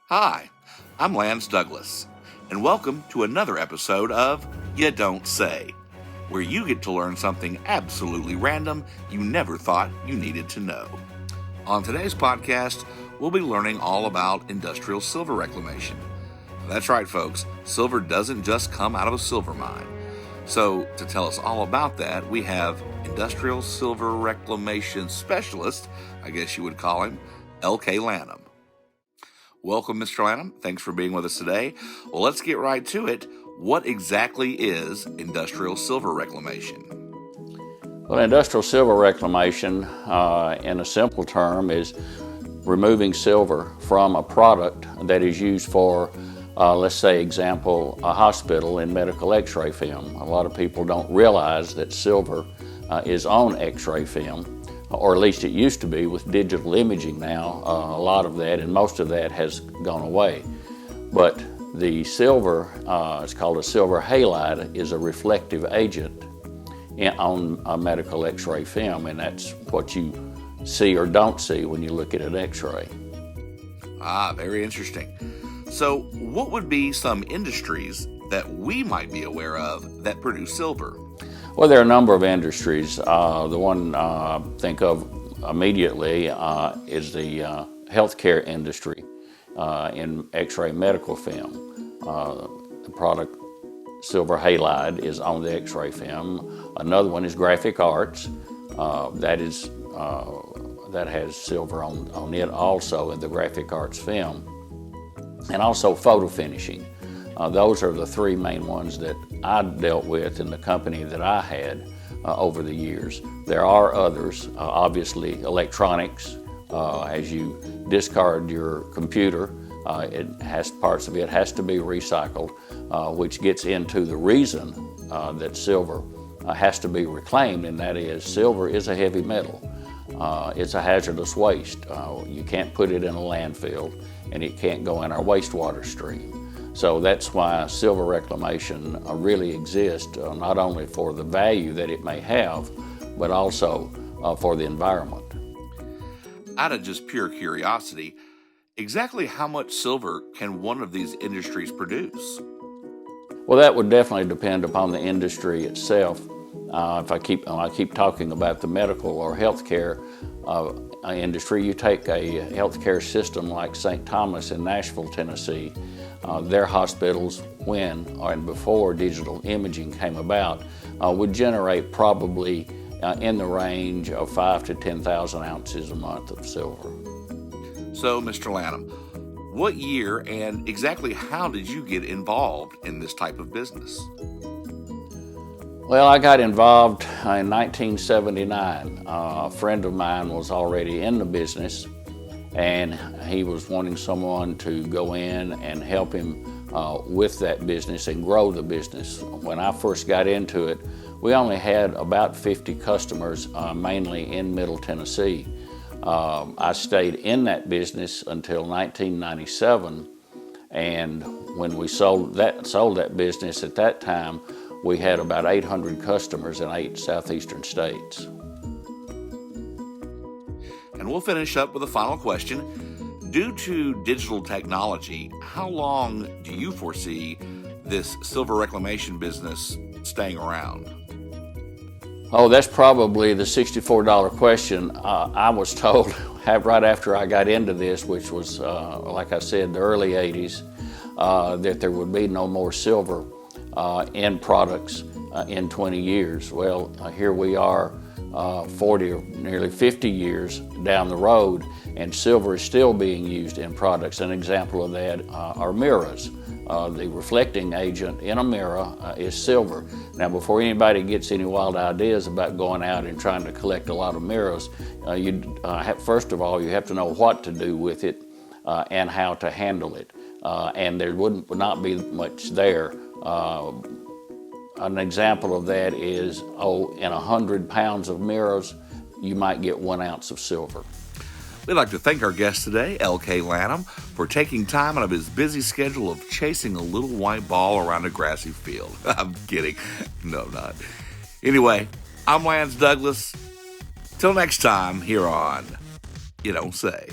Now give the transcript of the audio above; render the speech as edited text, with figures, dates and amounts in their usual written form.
Hi, I'm Lance Douglas, and welcome to another episode of You Don't Say, where you get to learn something absolutely random you never thought you needed to know. On today's podcast, we'll be learning all about industrial silver reclamation. That's right, folks, silver doesn't just come out of a silver mine. So, to tell us all about that, we have industrial silver reclamation specialist, I guess you would call him, L.K. Lanham. Welcome, Mr. Lanham. Thanks for being with us today. Well, let's get right to it. What exactly is industrial silver reclamation? Well, industrial silver reclamation, in a simple term, is removing silver from a product that is used for, let's say, example, a hospital in medical x-ray film. A lot of people don't realize that silver is on x-ray film, or at least it used to be. With digital imaging now, a lot of that and most of that has gone away. But the silver, it's called a silver halide, is a reflective agent on a medical x-ray film, and that's what you see or don't see when you look at an x-ray. Very interesting. So what would be some industries that we might be aware of that produce silver? Well, there are a number of industries. The one I think of immediately is the healthcare industry in x-ray medical film. The product silver halide is on the x-ray film. Another one is graphic arts. That has silver on it also in the graphic arts film. And also photo finishing. Those are the three main ones that I dealt with in the company that I had over the years. There are others, obviously electronics. As you discard your computer, parts of it has to be recycled, which gets into the reason that silver has to be reclaimed, and that is silver is a heavy metal. It's a hazardous waste. You can't put it in a landfill, and it can't go in our wastewater stream. So that's why silver reclamation really exists, not only for the value that it may have, but also for the environment. Out of just pure curiosity, exactly how much silver can one of these industries produce? Well, that would definitely depend upon the industry itself. If I keep talking about the medical or healthcare industry, you take a healthcare system like St. Thomas in Nashville, Tennessee. Their hospitals, when and before digital imaging came about, would generate probably in the range of 5,000 to 10,000 ounces a month of silver. So, Mr. Lanham, what year and exactly how did you get involved in this type of business? Well, I got involved in 1979. A friend of mine was already in the business, and he was wanting someone to go in and help him with that business and grow the business. When I first got into it, we only had about 50 customers, mainly in Middle Tennessee. I stayed in that business until 1997, and when we sold that business at that time, we had about 800 customers in 8 southeastern states. And we'll finish up with a final question. Due to digital technology, how long do you foresee this silver reclamation business staying around? Oh, that's probably the $64 question. I was told right after I got into this, which was, like I said, the early 80s, that there would be no more silver in products in 20 years. Well, here we are 40 or nearly 50 years down the road, and silver is still being used in products. An example of that are mirrors. The reflecting agent in a mirror is silver. Now, before anybody gets any wild ideas about going out and trying to collect a lot of mirrors, first of all, you have to know what to do with it and how to handle it. And there would not be much there. An example of that is, in 100 pounds of mirrors, you might get 1 ounce of silver. We'd like to thank our guest today, L.K. Lanham, for taking time out of his busy schedule of chasing a little white ball around a grassy field. I'm kidding. No, I'm not. Anyway, I'm Lance Douglas. Till next time, here on You Don't Say.